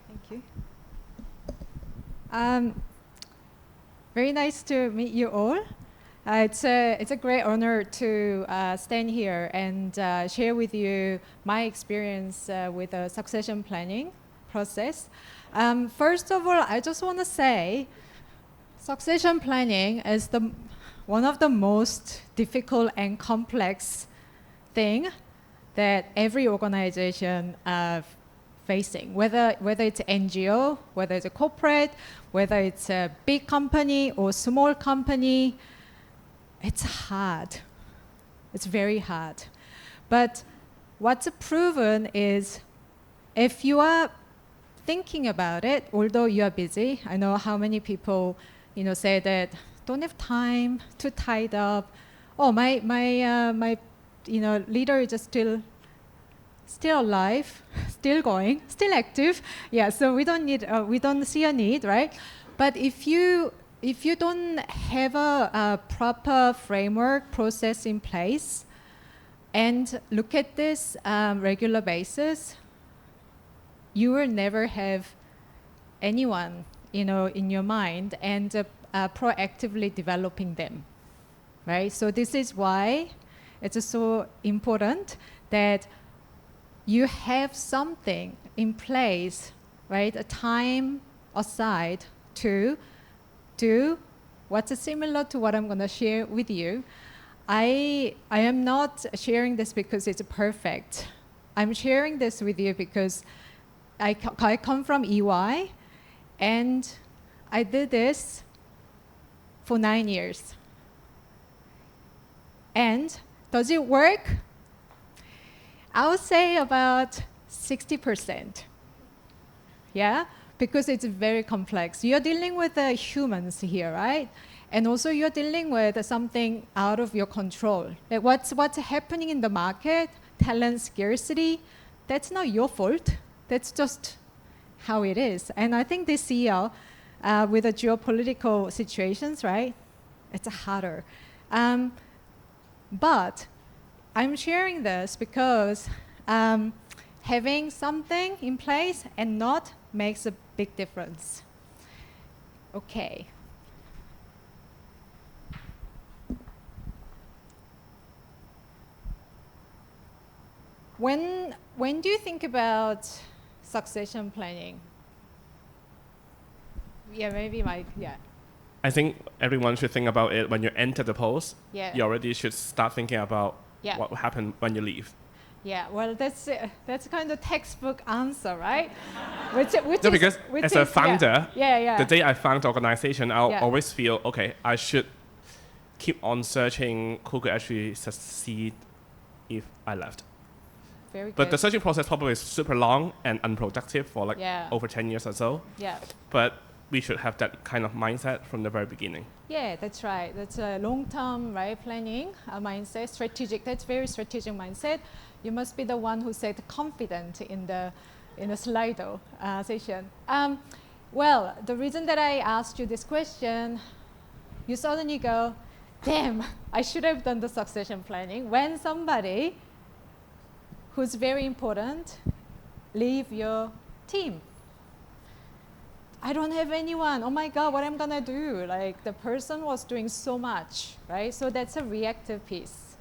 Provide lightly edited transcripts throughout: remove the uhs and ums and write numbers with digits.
Thank you. Very nice to meet you all. It's a great honor to stand here and share with you my experience with the succession planning process. First of all, I just want to say succession planning is one of the most difficult and complex thing that every organization facing, whether it's NGO, whether it's a corporate, whether it's a big company or small company. It's hard. It's very hard. But what's proven is if you are thinking about it, although you are busy, I know how many people, say that don't have time, too tied up. Oh, my leader is just still alive, still going, still active. Yeah, so we don't see a need, right? But if you don't have a proper framework process in place and look at this regular basis, you will never have anyone, in your mind and proactively developing them, right? So this is why it's so important that you have something in place, right? A time aside to do what's similar to what I'm going to share with you. I am not sharing this because it's perfect. I'm sharing this with you because I come from EY, and I did this for 9 years. And does it work? I would say about 60%. Yeah? Because it's very complex. You're dealing with humans here, right? And also you're dealing with something out of your control. Like what's happening in the market, talent scarcity, that's not your fault. That's just how it is. And I think this year, with the geopolitical situations, right, it's harder. But I'm sharing this because having something in place and not makes a big difference. Okay. When do you think about succession planning? Yeah, maybe Mike, yeah. I think everyone should think about it when you enter the post. Yeah. You already should start thinking about what will happen when you leave. Yeah, well, that's kind of textbook answer, right? Because as a founder, yeah. The day I found the organization, I'll always feel, okay, I should keep on searching who could actually succeed if I left. Very good. But the searching process probably is super long and unproductive for over 10 years or so. Yeah. But we should have that kind of mindset from the very beginning. Yeah, that's right. That's a long-term, right, planning mindset, strategic. That's very strategic mindset. You must be the one who said confident in the Slido session. Well, the reason that I asked you this question, you suddenly go, damn, I should have done the succession planning. When somebody who's very important leave your team. I don't have anyone. Oh my God, what am I gonna do? Like the person was doing so much, right? So that's a reactive piece.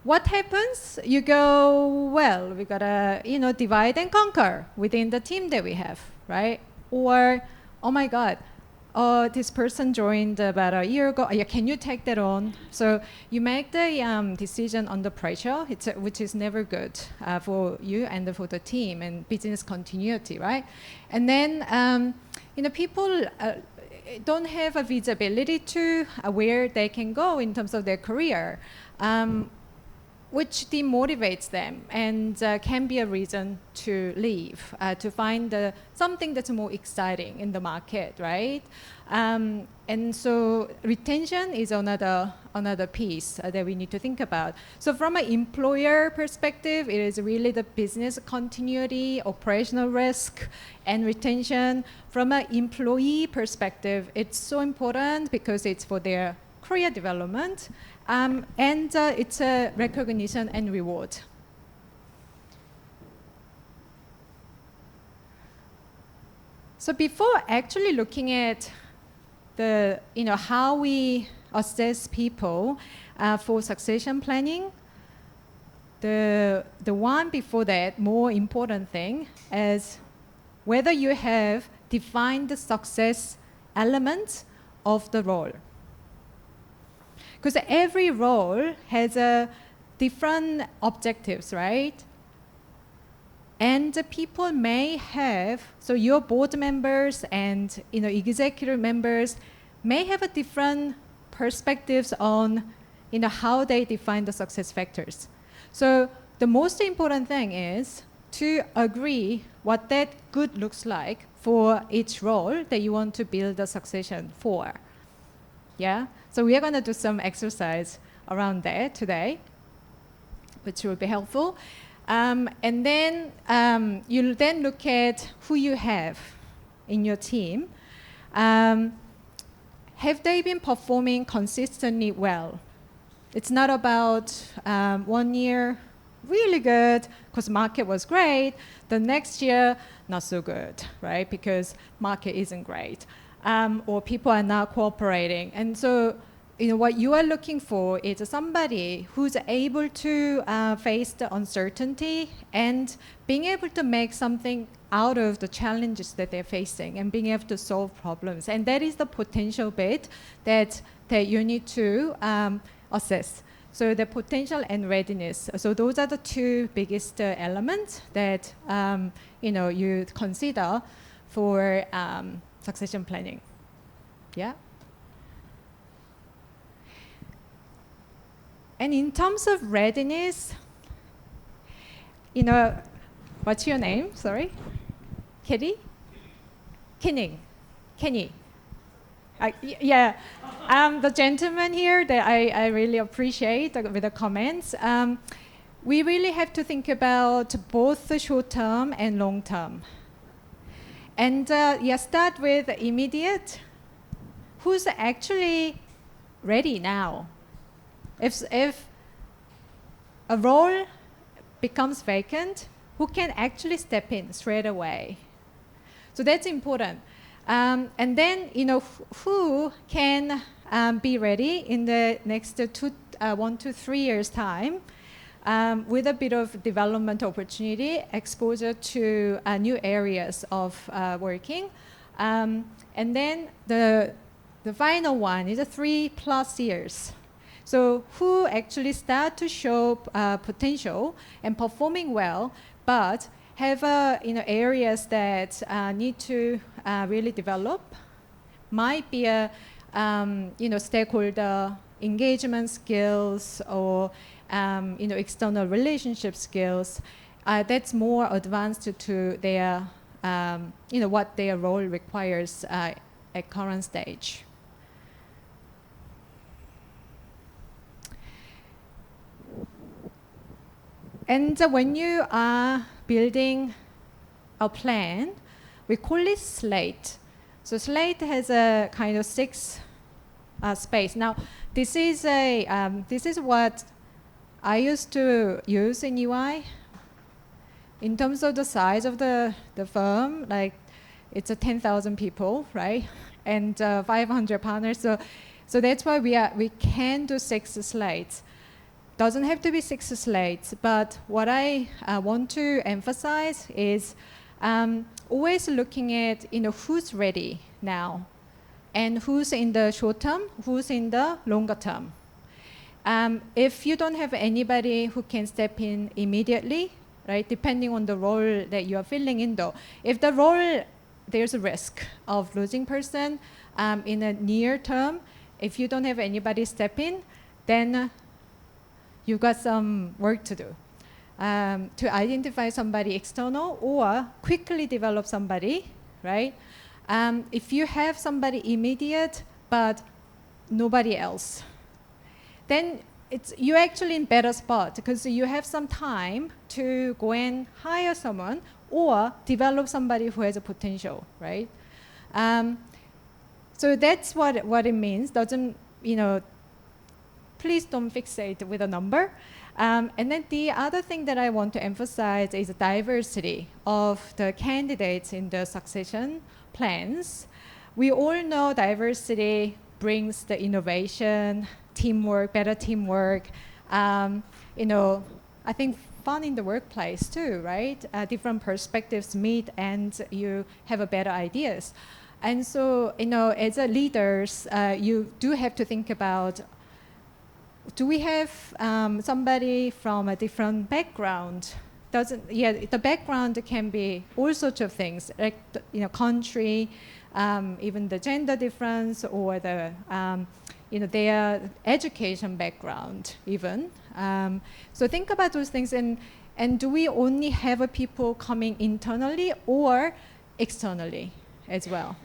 What happens? You go, well, we gotta, divide and conquer within the team that we have, right? Or, oh my God, this person joined about a year ago. Yeah, can you take that on? So you make the decision under pressure, which is never good for you and for the team and business continuity, right? And then, people don't have a visibility to where they can go in terms of their career, which demotivates them and can be a reason to leave, to find something that's more exciting in the market, right? And so retention is another piece that we need to think about. So from an employer perspective, it is really the business continuity, operational risk, and retention. From an employee perspective, it's so important because it's for their career development, and it's a recognition and reward. So before actually looking at the, how we assess people for succession planning, the one before that, more important thing is whether you have defined the success elements of the role. Because every role has a different objectives, right? And the people may have, so your board members and executive members may have a different perspectives on how they define the success factors. So the most important thing is to agree what that good looks like for each role that you want to build a succession for. Yeah? So we are going to do some exercise around that today, which will be helpful. And then you'll then look at who you have in your team. Have they been performing consistently well? It's not about 1 year really good because market was great, the next year not so good, right? Because market isn't great, or people are not cooperating. And so what you are looking for is somebody who's able to face the uncertainty and being able to make something out of the challenges that they're facing and being able to solve problems. And that is the potential bit that you need to assess. So the potential and readiness. So those are the two biggest elements that you consider for succession planning. Yeah. And in terms of readiness, what's your name? Sorry? Kenny? Kenny. Yeah. The gentleman here that I really appreciate with the comments. We really have to think about both the short term and long term. And start with immediate. Who's actually ready now? If a role becomes vacant, who can actually step in straight away? So that's important. And then, who can be ready in the next 1 to 3 years' time with a bit of development opportunity, exposure to new areas of working. And then the final one is 3+ years. So who actually start to show potential and performing well, but have areas that need to really develop. Might be a stakeholder engagement skills or external relationship skills. That's more advanced to their what their role requires at current stage. And when you are building a plan, we call it slate. So slate has a kind of 6 space. Now, this is what I used to use in UI. In terms of the size of the firm, like it's 10,000 people, right? And 500 partners. So that's why we can do 6 slates. Doesn't have to be 6 slates, but what I want to emphasize is always looking at who's ready now, and who's in the short term, who's in the longer term. If you don't have anybody who can step in immediately, right? Depending on the role that you are filling in, though, if the role there's a risk of losing person in a near term, if you don't have anybody step in, then you've got some work to do to identify somebody external or quickly develop somebody, right? If you have somebody immediate but nobody else, then you're actually in better spot because you have some time to go and hire someone or develop somebody who has a potential, right? So that's what it means. Doesn't, please don't fixate with a number. And then the other thing that I want to emphasize is the diversity of the candidates in the succession plans. We all know diversity brings the innovation, teamwork, better teamwork, I think fun in the workplace too, right? Different perspectives meet and you have a better ideas. And so, as a leaders, you do have to think about, do we have somebody from a different background? The background can be all sorts of things, like country, even the gender difference, or the their education background, even. So think about those things, and do we only have people coming internally or externally as well?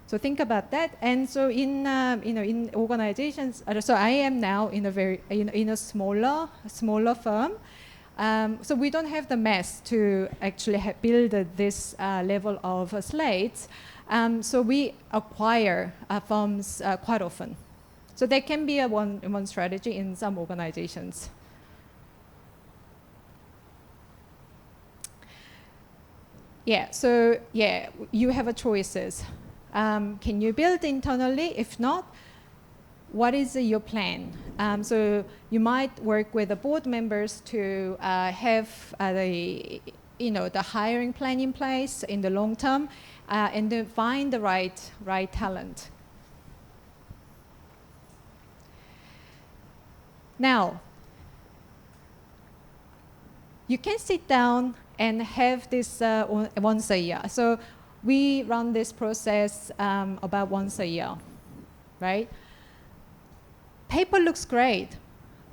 So think about that. And so in organizations, so I am now in a smaller firm. So we don't have the mass to actually build this level of slates. So we acquire firms quite often. So there can be one strategy in some organizations. So you have a choices. Can you build internally? If not, what is your plan? So you might work with the board members to have the hiring plan in place in the long term, and then find the right talent. Now, you can sit down and have this once a year. So we run this process about once a year, right? Paper looks great.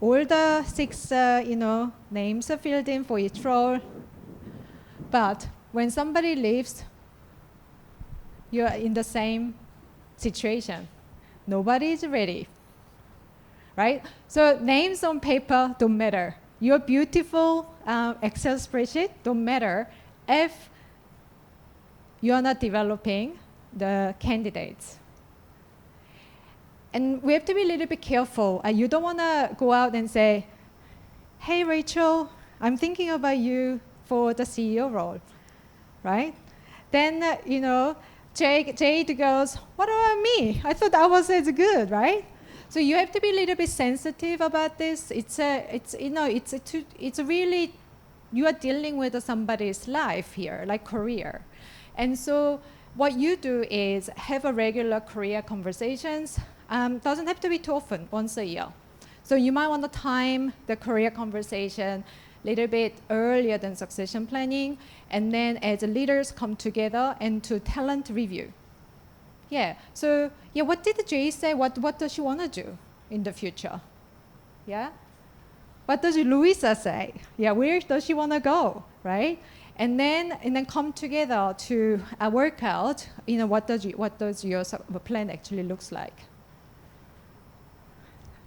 All the 6 names are filled in for each role. But when somebody leaves, you're in the same situation. Nobody is ready, right? So names on paper don't matter. Your beautiful Excel spreadsheet don't matter if you're not developing the candidates. And we have to be a little bit careful. You don't want to go out and say, hey, Rachel, I'm thinking about you for the CEO role, right? Then, Jade goes, what about me? I thought I was as good, right? So you have to be a little bit sensitive about this. It's really, you are dealing with somebody's life here, like career. And so what you do is have a regular career conversations. Doesn't have to be too often, once a year. So you might want to time the career conversation a little bit earlier than succession planning, and then as the leaders come together and to talent review. So what did Jay say? What does she want to do in the future? What does Louisa say? Where does she want to go, right? And then come together to work out, what does your plan actually looks like?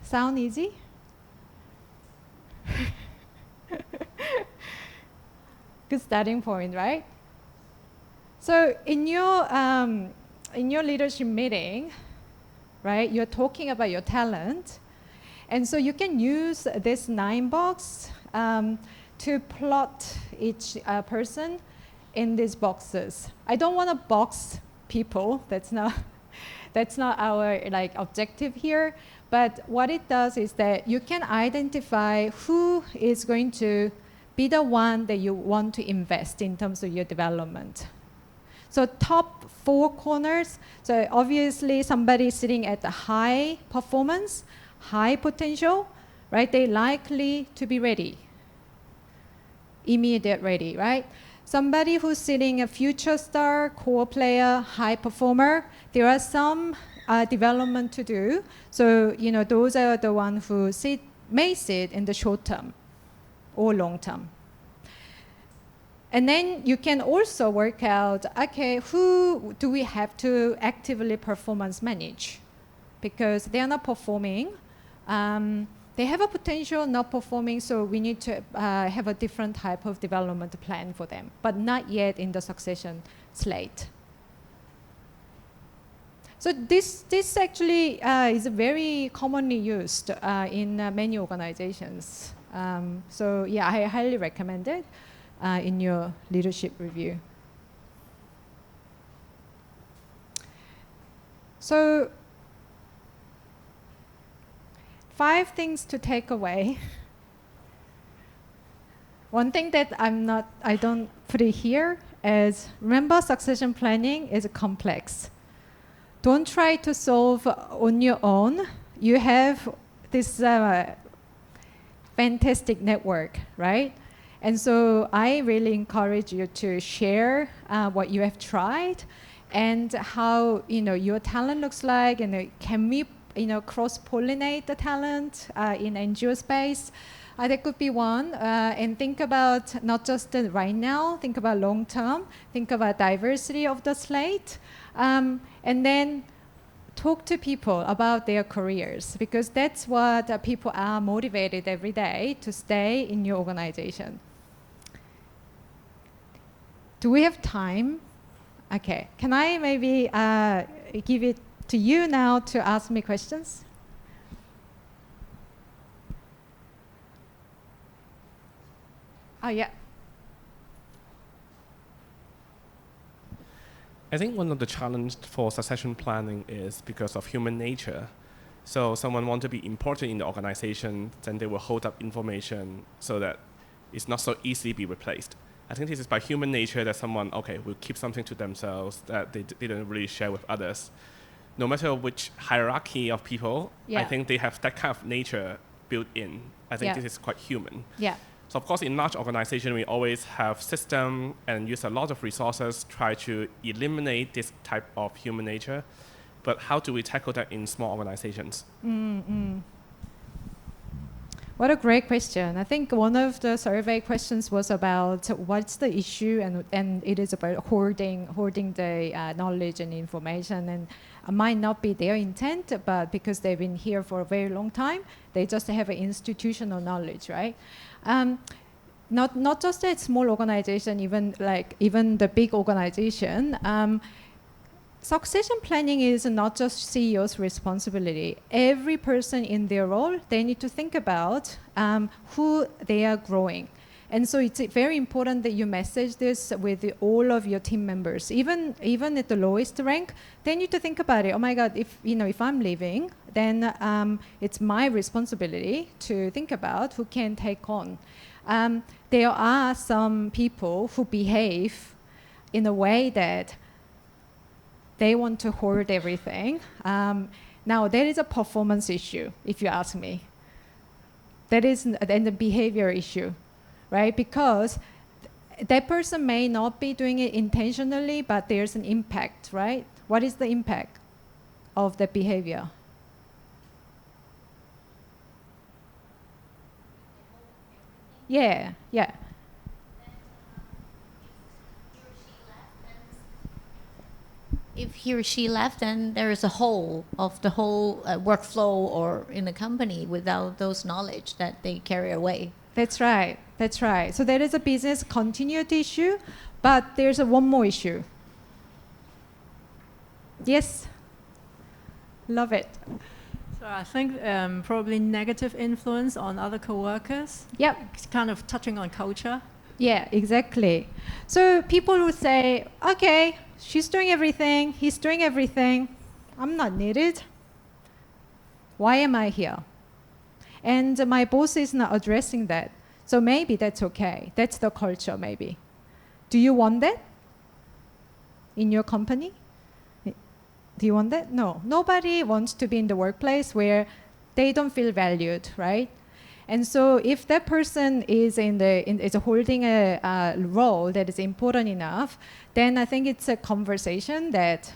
Sound easy? Good starting point, right? So in your leadership meeting, right, you're talking about your talent, and so you can use this 9 box to plot each person in these boxes. I don't want to box people. That's not our objective here. But what it does is that you can identify who is going to be the one that you want to invest in terms of your development. So top 4 corners, so obviously somebody sitting at the high performance, high potential, right? They're likely to be ready, immediate ready, right? Somebody who's sitting a future star, core player, high performer, there are some development to do. So, those are the ones who may sit in the short term or long term. And then you can also work out, okay, who do we have to actively performance manage? Because they are not performing. They have a potential not performing, so we need to have a different type of development plan for them, but not yet in the succession slate. So this actually is very commonly used in many organizations. So yeah, I highly recommend it in your leadership review. So 5 things to take away. One thing that I don't put it here is, remember, succession planning is complex. Don't try to solve on your own. You have this fantastic network, right? And so I really encourage you to share what you have tried and how your talent looks like, and can we cross-pollinate the talent in NGO space. That could be one. And think about not just the right now, think about long term, think about diversity of the slate. And then talk to people about their careers, because that's what people are motivated every day to stay in your organization. Do we have time? Okay, can I maybe give it to you now to ask me questions? Oh, yeah. I think one of the challenges for succession planning is because of human nature. So someone wants to be important in the organization, then they will hold up information so that it's not so easily be replaced. I think this is by human nature that someone, will keep something to themselves that they didn't really share with others. No matter which hierarchy of people, I think they have that kind of nature built in. I think this is quite human. Yeah. So of course, in large organization, we always have system and use a lot of resources, try to eliminate this type of human nature. But how do we tackle that in small organizations? What a great question. I think one of the survey questions was about what's the issue, and it is about hoarding the knowledge and information, and it might not be their intent, but because they've been here for a very long time, they just have an institutional knowledge, right? Not just a small organization, even the big organization. Succession planning is not just CEO's responsibility. Every person in their role, they need to think about who they are growing. And so it's very important that you message this with all of your team members. Even at the lowest rank, they need to think about it. Oh my God, if I'm leaving, then it's my responsibility to think about who can take on. There are some people who behave in a way that they want to hoard everything. Now, there is a performance issue, if you ask me. That is and the behavior issue, right? Because that person may not be doing it intentionally, but there's an impact, right? What is the impact of the behavior? Yeah. If he or she left, then there is a hole of the whole workflow or in the company without those knowledge that they carry away. That's right. So there is a business continuity issue, but there's one more issue. Yes. Love it. So I think probably negative influence on other coworkers. Yep. It's kind of touching on culture. Yeah, exactly. So people would say, okay, she's doing everything, he's doing everything, I'm not needed. Why am I here? And my boss is not addressing that. So maybe that's okay. That's the culture, maybe. Do you want that in your company? Do you want that? No. Nobody wants to be in the workplace where they don't feel valued, right? And so if that person is is holding a role that is important enough, then I think it's a conversation that,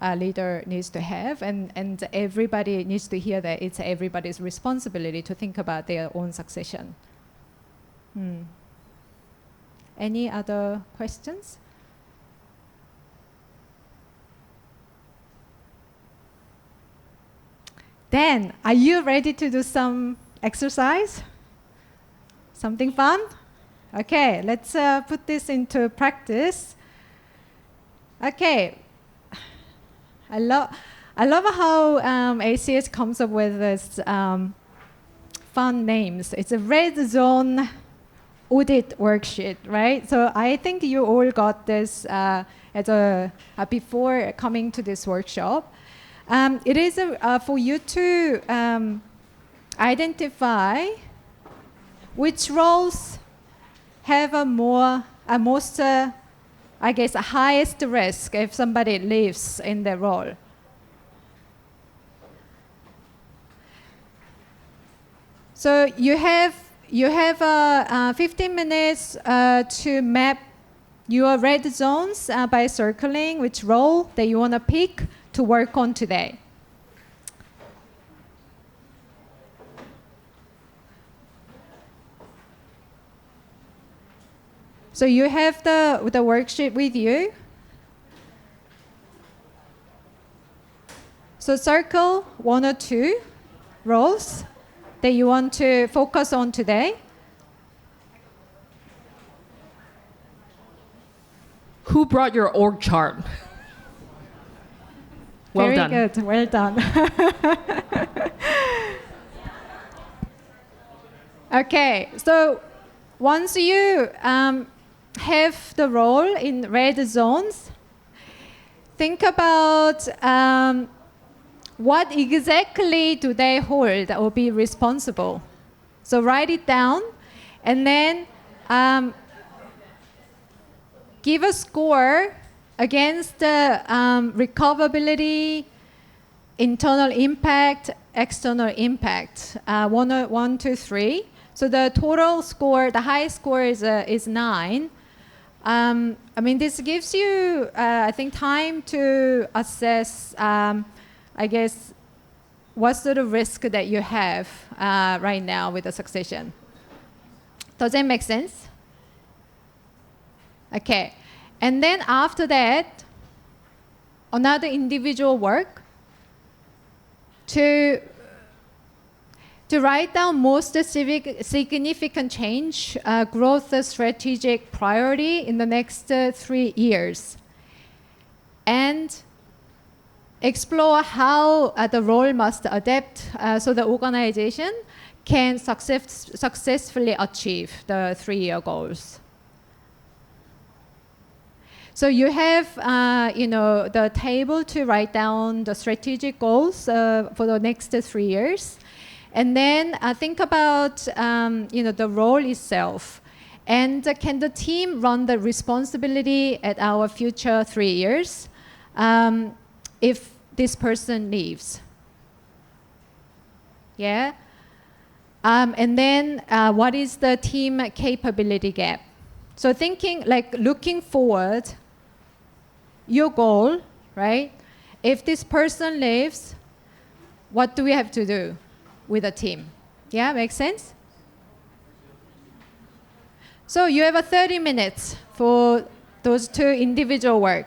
a leader needs to have, and everybody needs to hear that it's everybody's responsibility to think about their own succession. Any other questions? Then, are you ready to do some exercise? Something fun? Okay, let's put this into practice. Okay, I love I love how ACS comes up with this fun names. It's a red zone audit worksheet, right? So I think you all got this before coming to this workshop. It is for you to identify which roles have a highest risk if somebody leaves in their role. So you have 15 minutes to map your red zones by circling which role that you want to pick to work on today. So you have the worksheet with you. So circle 1 or 2 roles that you want to focus on today. Who brought your org chart? Well Very done. good. Well done. Okay, so once you have the role in red zones, think about what exactly do they hold or be responsible. So write it down and then give a score against the recoverability, internal impact, external impact, 1, 2, 3. So the total score, the highest score is 9. I mean, this gives you, I think, time to assess, I guess, what sort of risk that you have right now with the succession. Does that make sense? Okay. And then after that, another individual work to write down most significant change, growth strategic priority in the next 3 years. And explore how the role must adapt so the organization can successfully achieve the 3-year goals. So you have, the table to write down the strategic goals for the next 3 years. And then think about, the role itself. And can the team run the responsibility at our future 3 years if this person leaves? Yeah? And then what is the team capability gap? So thinking, like looking forward, your goal, right? If this person leaves, what do we have to do with a team? Yeah, makes sense? So you have 30 minutes for those 2 individual work.